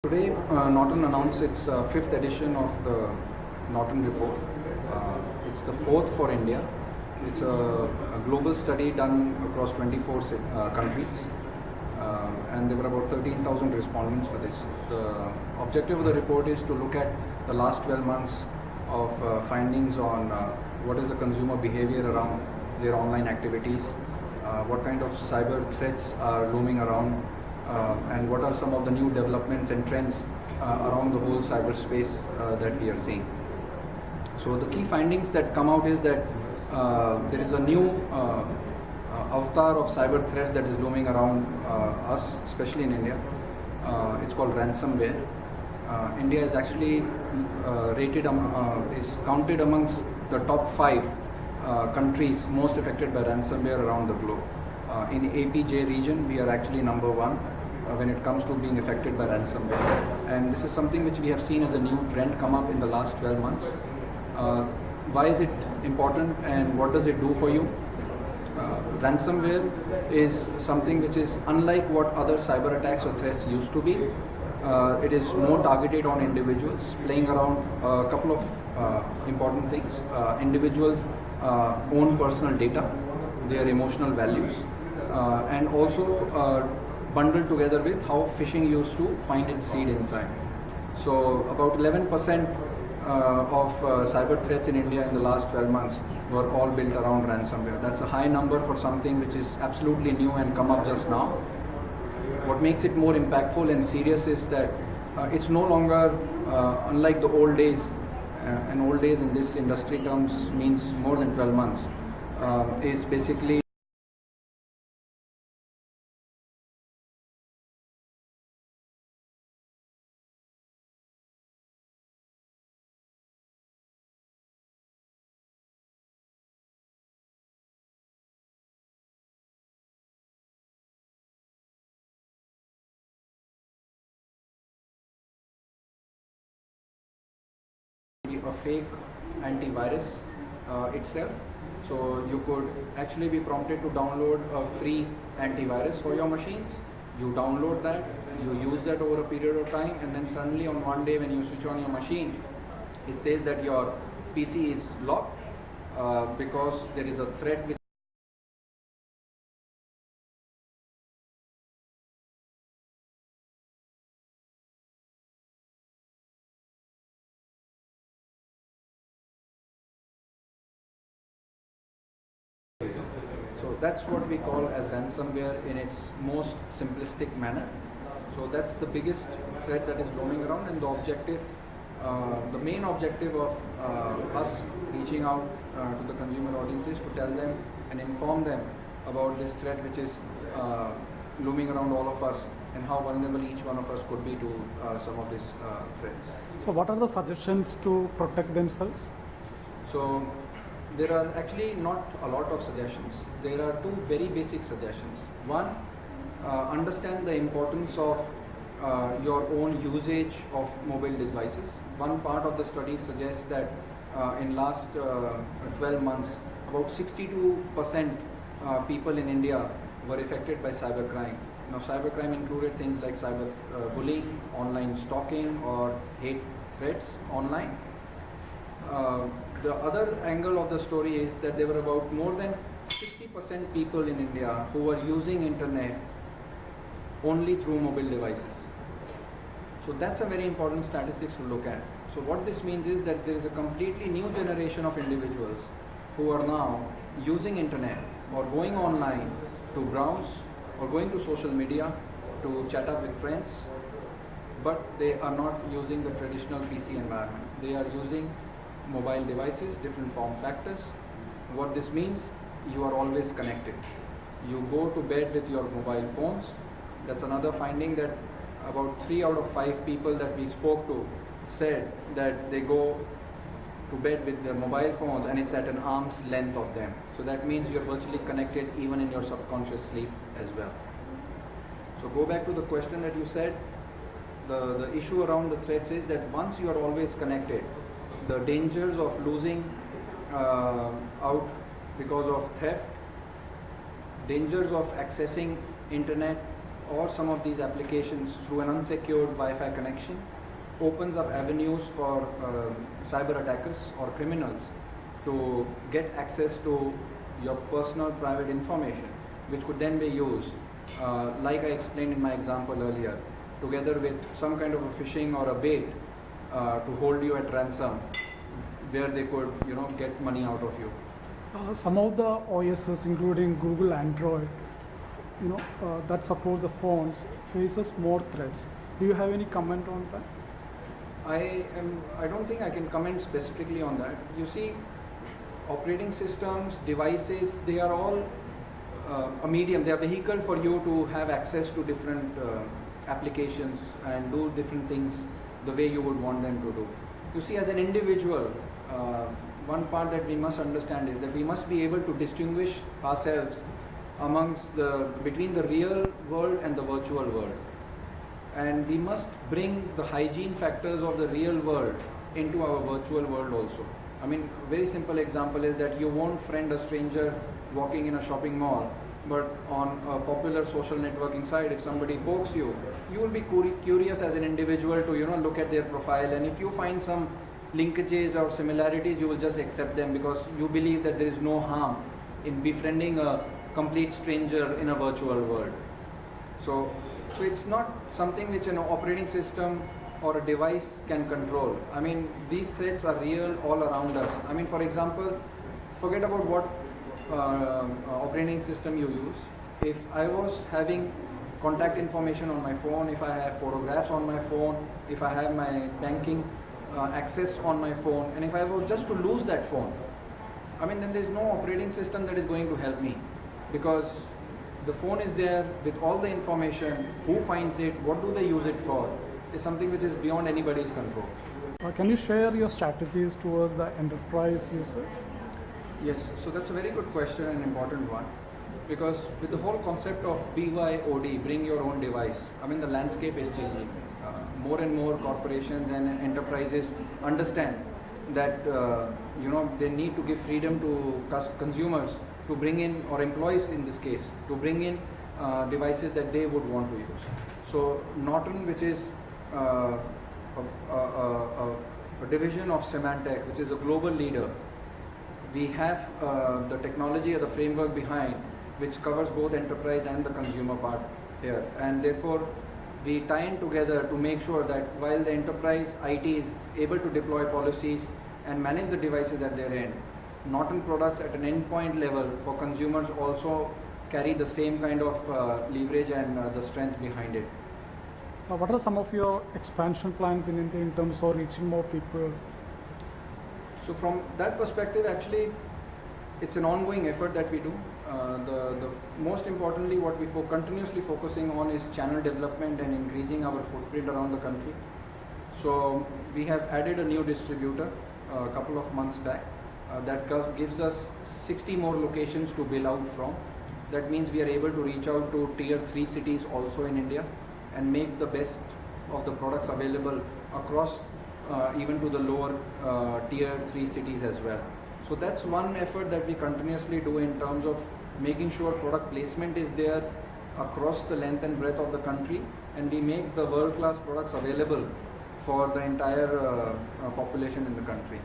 Today, Norton announced its fifth edition of the Norton report. It's the fourth for India. It's a global study done across 24 countries, and there were about 13,000 respondents for this. The objective of the report is to look at the last 12 months of findings on what is the consumer behavior around their online activities, what kind of cyber threats are looming around, and what are some of the new developments and trends around the whole cyberspace that we are seeing. So the key findings that come out is that there is a new avatar of cyber threats that is looming around us, especially in India. It's called ransomware. India is actually is counted amongst the top 5 countries most affected by ransomware around the globe. In APJ region, we are actually number 1 when it comes to being affected by ransomware. And this is something which we have seen as a new trend come up in the last 12 months. Why is it important and what does it do for you? Ransomware is something which is unlike what other cyber attacks or threats used to be. It is more targeted on individuals, playing around a couple of important things. Individuals' own personal data, their emotional values, and also bundled together with how phishing used to find its seed inside. So about 11% of cyber threats in India in the last 12 months were all built around ransomware. That's a high number for something which is absolutely new and come up just now. What makes it more impactful and serious is that it's no longer unlike the old days, and old days in this industry terms means more than 12 months, is basically a fake antivirus itself. So you could actually be prompted to download a free antivirus for your machines. You download that, you use that over a period of time, and then suddenly on one day when you switch on your machine, it says that your PC is locked because there is a threat which that's what we call as ransomware in its most simplistic manner. So that's the biggest threat that is roaming around, and the main objective of us reaching out to the consumer audiences to tell them and inform them about this threat which is looming around all of us and how vulnerable each one of us could be to some of these threats. So what are the suggestions to protect themselves? So there are actually not a lot of suggestions. There are 2 very basic suggestions. One, understand the importance of your own usage of mobile devices. One part of the study suggests that in last 12 months, about 62% people in India were affected by cybercrime. Now, cybercrime included things like cyber bullying, online stalking, or hate threats online. The other angle of the story is that there were about more than 60% people in India who were using internet only through mobile devices. So that's a very important statistics to look at. So what this means is that there is a completely new generation of individuals who are now using internet or going online to browse or going to social media to chat up with friends, but they are not using the traditional PC environment. They are using mobile devices, different form factors. What this means, you are always connected. You go to bed with your mobile phones. That's another finding, that about 3 out of 5 people that we spoke to said that they go to bed with their mobile phones and it's at an arm's length of them. So that means you're virtually connected even in your subconscious sleep as well. So go back to the question that you said. The issue around the threats is that once you are always connected, the dangers of losing out because of theft, dangers of accessing internet or some of these applications through an unsecured Wi-Fi connection opens up avenues for cyber attackers or criminals to get access to your personal private information, which could then be used, like I explained in my example earlier, together with some kind of a phishing or a bait to hold you at ransom, where they could, get money out of you. Some of the OSs, including Google Android, that support the phones, faces more threats. Do you have any comment on that? I don't think I can comment specifically on that. You see, operating systems, devices, they are all a medium. They are a vehicle for you to have access to different applications and do different things the way you would want them to do. You see, as an individual, one part that we must understand is that we must be able to distinguish ourselves between the real world and the virtual world. And we must bring the hygiene factors of the real world into our virtual world also. I mean, a very simple example is that you won't friend a stranger walking in a shopping mall, but on a popular social networking site, if somebody pokes you, you will be curious as an individual to look at their profile, and if you find some linkages or similarities, you will just accept them because you believe that there is no harm in befriending a complete stranger in a virtual world. So it's not something which an operating system or a device can control. I mean, these threats are real all around us. I mean, for example, forget about what operating system you use. If I was having contact information on my phone, if I have photographs on my phone, if I have my banking access on my phone, and if I was just to lose that phone, I mean, then there is no operating system that is going to help me, because the phone is there with all the information. Who finds it, what do they use it for, is something which is beyond anybody's control. Can you share your strategies towards the enterprise users? Yes, so that's a very good question and important one, because with the whole concept of BYOD, bring your own device, I mean, the landscape is changing. More and more corporations and enterprises understand that they need to give freedom to consumers to bring in, or employees in this case, to bring in devices that they would want to use. So Norton, which is a division of Symantec, which is a global leader, we have the technology or the framework behind, which covers both enterprise and the consumer part here, and therefore we tie in together to make sure that while the enterprise IT is able to deploy policies and manage the devices at their end, Norton products at an endpoint level for consumers also carry the same kind of leverage and the strength behind it. What are some of your expansion plans in India in terms of reaching more people? So from that perspective, actually, it's an ongoing effort that we do. The most importantly, what we continuously focusing on is channel development and increasing our footprint around the country. So we have added a new distributor a couple of months back that gives us 60 more locations to bill out from. That means we are able to reach out to tier 3 cities also in India and make the best of the products available across even to the lower tier 3 cities as well. So that's one effort that we continuously do in terms of making sure product placement is there across the length and breadth of the country, and we make the world-class products available for the entire population in the country.